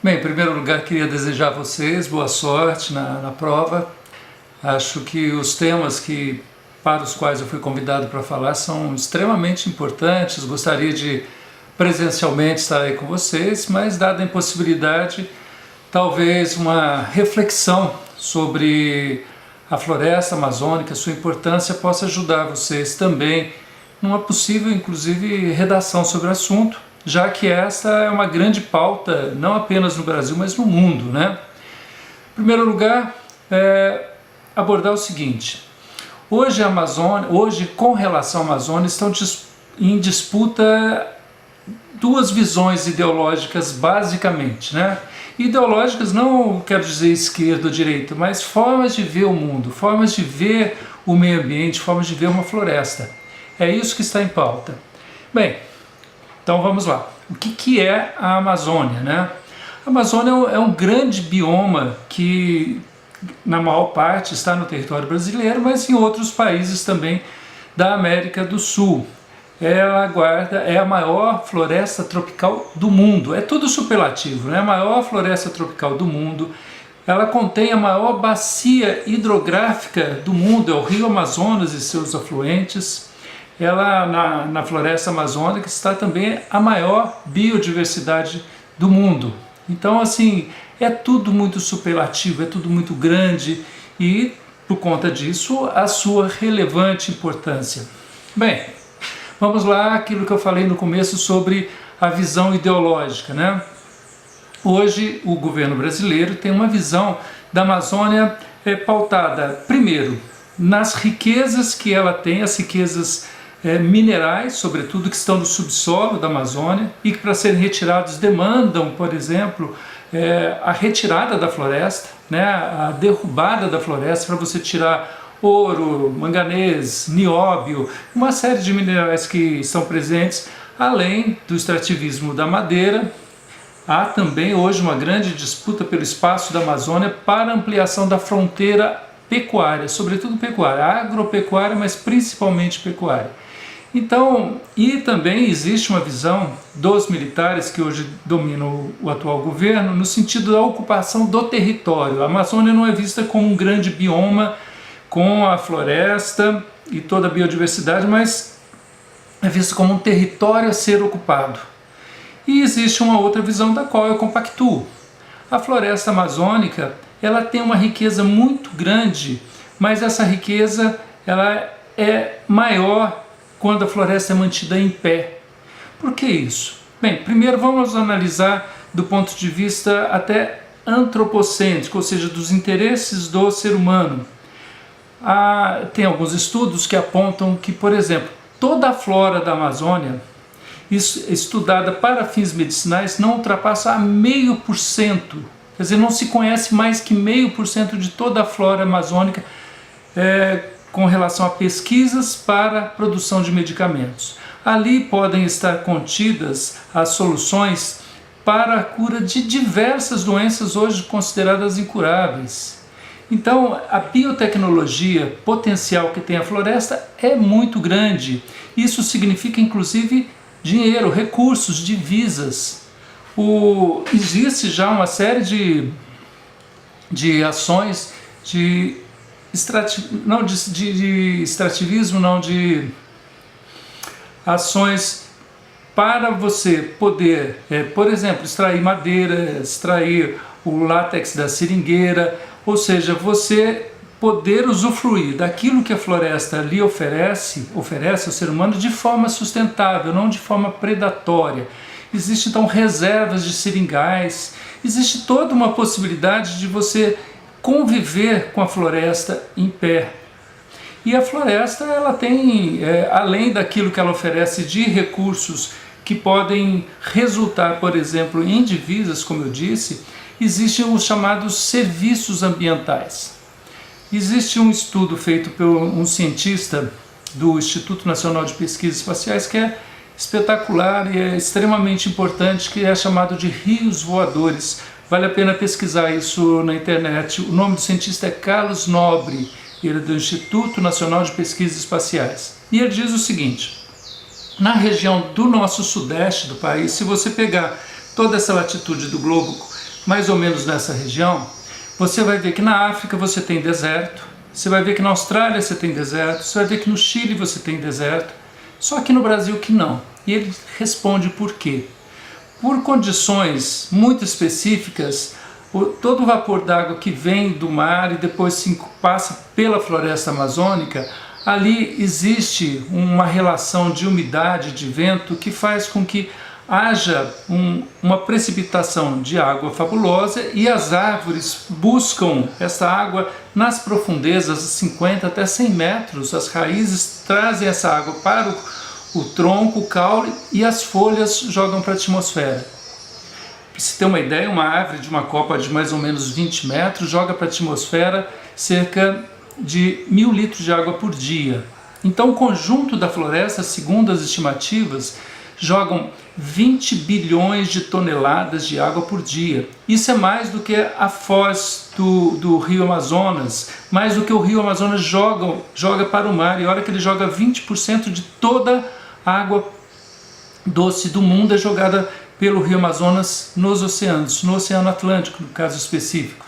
Bem, em primeiro lugar, queria desejar a vocês boa sorte na prova. Acho que os temas para os quais eu fui convidado para falar são extremamente importantes. Gostaria de presencialmente estar aí com vocês, mas dada a impossibilidade, talvez uma reflexão sobre a floresta amazônica, sua importância, possa ajudar vocês também numa possível, inclusive, redação sobre o assunto, já que esta é uma grande pauta, não apenas no Brasil, mas no mundo, né? Em primeiro lugar, abordar o seguinte: hoje a Amazônia, com relação à Amazônia, estão em disputa duas visões ideológicas, basicamente, né? Ideológicas não quero dizer esquerda ou direita, mas formas de ver o mundo, formas de ver o meio ambiente, formas de ver uma floresta. É isso que está em pauta. Bem, então vamos lá. O que é a Amazônia, né? A Amazônia é um grande bioma que, na maior parte, está no território brasileiro, mas em outros países também da América do Sul. Ela é a maior floresta tropical do mundo. É tudo superlativo, né? A maior floresta tropical do mundo. Ela contém a maior bacia hidrográfica do mundo, é o Rio Amazonas e seus afluentes. Ela, na floresta amazônica, está também a maior biodiversidade do mundo. Então, assim, é tudo muito superlativo, é tudo muito grande e, por conta disso, a sua relevante importância. Bem, vamos lá, aquilo que eu falei no começo sobre a visão ideológica, né? Hoje, o governo brasileiro tem uma visão da Amazônia pautada, primeiro, nas riquezas que ela tem, as riquezas minerais, sobretudo, que estão no subsolo da Amazônia e que, para serem retirados, demandam, por exemplo, a retirada da floresta, né, a derrubada da floresta para você tirar ouro, manganês, nióbio, uma série de minerais que estão presentes, além do extrativismo da madeira. Há também hoje uma grande disputa pelo espaço da Amazônia para ampliação da fronteira pecuária, sobretudo pecuária, agropecuária, mas principalmente pecuária. Então, e também existe uma visão dos militares que hoje dominam o atual governo no sentido da ocupação do território. A Amazônia não é vista como um grande bioma com a floresta e toda a biodiversidade, mas é vista como um território a ser ocupado. E existe uma outra visão da qual eu compactuo. A floresta amazônica, ela tem uma riqueza muito grande, mas essa riqueza ela é maior quando a floresta é mantida em pé. Por que isso? Bem, primeiro vamos analisar do ponto de vista até antropocêntrico, ou seja, dos interesses do ser humano. Tem alguns estudos que apontam que, por exemplo, toda a flora da Amazônia, estudada para fins medicinais, não ultrapassa a 0,5%. Quer dizer, não se conhece mais que 0,5% de toda a flora amazônica com relação a pesquisas para a produção de medicamentos. Ali podem estar contidas as soluções para a cura de diversas doenças hoje consideradas incuráveis. Então, a biotecnologia potencial que tem a floresta é muito grande. Isso significa, inclusive, dinheiro, recursos, divisas. Existe já uma série de ações de ações para você poder, por exemplo, extrair madeira, extrair o látex da seringueira, ou seja, você poder usufruir daquilo que a floresta lhe oferece ao ser humano de forma sustentável, não de forma predatória. Existem então reservas de seringais, existe toda uma possibilidade de você conviver com a floresta em pé. E a floresta, ela tem, além daquilo que ela oferece de recursos que podem resultar, por exemplo, em divisas, como eu disse, existem os chamados serviços ambientais. Existe um estudo feito por um cientista do Instituto Nacional de Pesquisas Espaciais que é espetacular e é extremamente importante, que é chamado de rios voadores. Vale a pena pesquisar isso na internet. O nome do cientista é Carlos Nobre, ele é do Instituto Nacional de Pesquisas Espaciais. E ele diz o seguinte: na região do nosso sudeste do país, se você pegar toda essa latitude do globo, mais ou menos nessa região, você vai ver que na África você tem deserto, você vai ver que na Austrália você tem deserto, você vai ver que no Chile você tem deserto, só que no Brasil que não. E ele responde por quê? Por condições muito específicas, todo o vapor d'água que vem do mar e depois passa pela floresta amazônica, ali existe uma relação de umidade, de vento, que faz com que haja uma precipitação de água fabulosa e as árvores buscam essa água nas profundezas de 50 até 100 metros. As raízes trazem essa água para o tronco, o caule, e as folhas jogam para a atmosfera. Para se ter uma ideia, uma árvore de uma copa de mais ou menos 20 metros joga para a atmosfera cerca de 1000 litros de água por dia. Então o conjunto da floresta, segundo as estimativas, jogam 20 bilhões de toneladas de água por dia. Isso é mais do que a foz do rio Amazonas, mais do que o rio Amazonas joga para o mar. E a hora que ele joga 20% de toda a água doce do mundo é jogada pelo rio Amazonas nos oceanos, no Oceano Atlântico, no caso específico.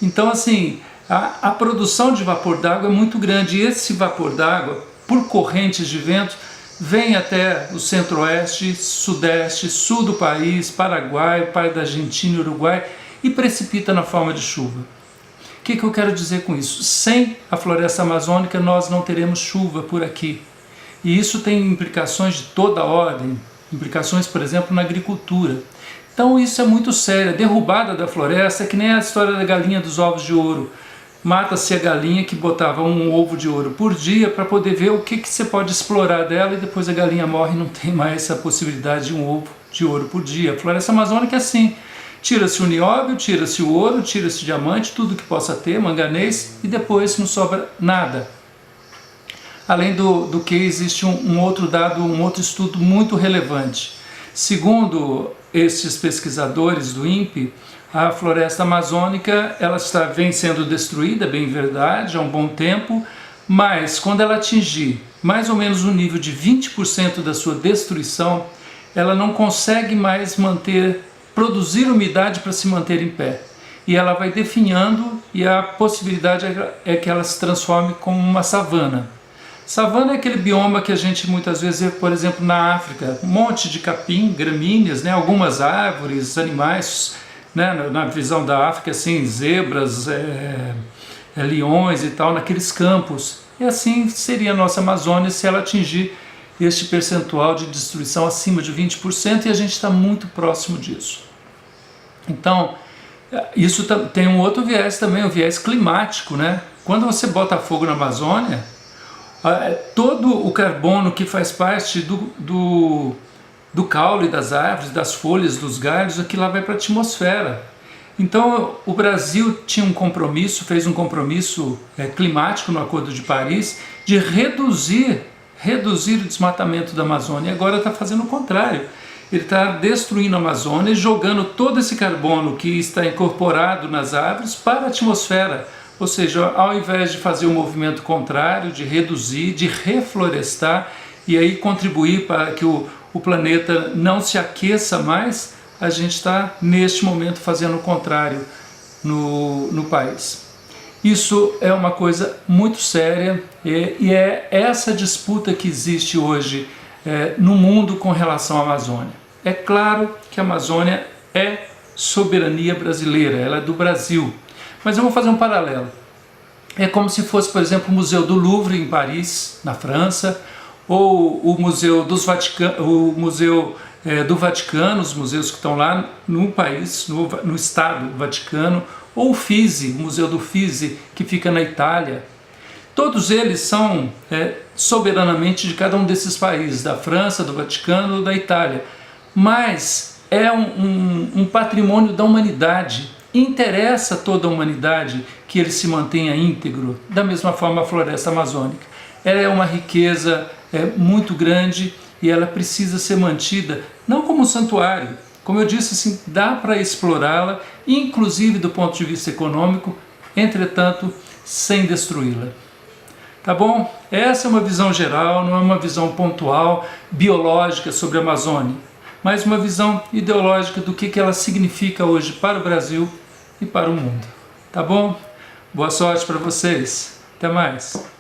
Então, assim, a produção de vapor d'água é muito grande, e esse vapor d'água, por correntes de vento, vem até o centro-oeste, sudeste, sul do país, Paraguai, parte da Argentina e Uruguai, e precipita na forma de chuva. O que eu quero dizer com isso? Sem a floresta amazônica nós não teremos chuva por aqui. E isso tem implicações de toda ordem, implicações, por exemplo, na agricultura. Então isso é muito sério. A derrubada da floresta é que nem a história da galinha dos ovos de ouro. Mata-se a galinha que botava um ovo de ouro por dia para poder ver o que você pode explorar dela, e depois a galinha morre e não tem mais essa possibilidade de um ovo de ouro por dia. A floresta amazônica é assim. Tira-se o nióbio, tira-se o ouro, tira-se o diamante, tudo que possa ter, manganês, e depois não sobra nada. Além do que existe um outro dado, um outro estudo muito relevante. Segundo esses pesquisadores do INPE, a floresta amazônica vem sendo destruída, bem verdade, há um bom tempo, mas quando ela atingir mais ou menos o nível de 20% da sua destruição, ela não consegue mais produzir umidade para se manter em pé. E ela vai definhando, e a possibilidade é que ela se transforme como uma savana. Savana é aquele bioma que a gente muitas vezes vê, por exemplo, na África, um monte de capim, gramíneas, né, algumas árvores, animais, né, na visão da África, assim, zebras, leões e tal, naqueles campos. E assim seria a nossa Amazônia se ela atingir este percentual de destruição acima de 20%, e a gente está muito próximo disso. Então, isso tem um outro viés também, o viés climático, né? Quando você bota fogo na Amazônia, todo o carbono que faz parte do caule das árvores, das folhas, dos galhos, aquilo lá vai para a atmosfera. Então o Brasil tinha um compromisso, fez um compromisso climático no Acordo de Paris, de reduzir o desmatamento da Amazônia. E agora está fazendo o contrário. Ele está destruindo a Amazônia e jogando todo esse carbono que está incorporado nas árvores para a atmosfera. Ou seja, ao invés de fazer o movimento contrário, de reduzir, de reflorestar e aí contribuir para que o planeta não se aqueça mais, a gente está neste momento fazendo o contrário no país. Isso é uma coisa muito séria, e é essa disputa que existe hoje no mundo com relação à Amazônia. É claro que a Amazônia é soberania brasileira, ela é do Brasil. Mas eu vou fazer um paralelo. É como se fosse, por exemplo, o Museu do Louvre em Paris, na França, ou o Museu do Vaticano, os museus que estão lá no país, no Estado do Vaticano, ou o FISI, o Museu do FISI, que fica na Itália. Todos eles são soberanamente de cada um desses países, da França, do Vaticano ou da Itália. Mas é um patrimônio da humanidade. Interessa a toda a humanidade que ele se mantenha íntegro, da mesma forma a floresta amazônica. Ela é uma riqueza muito grande, e ela precisa ser mantida, não como um santuário, como eu disse, assim, dá para explorá-la, inclusive do ponto de vista econômico, entretanto, sem destruí-la. Tá bom? Essa é uma visão geral, não é uma visão pontual, biológica sobre a Amazônia. mas uma visão ideológica do que ela significa hoje para o Brasil e para o mundo. Tá bom? Boa sorte para vocês. Até mais.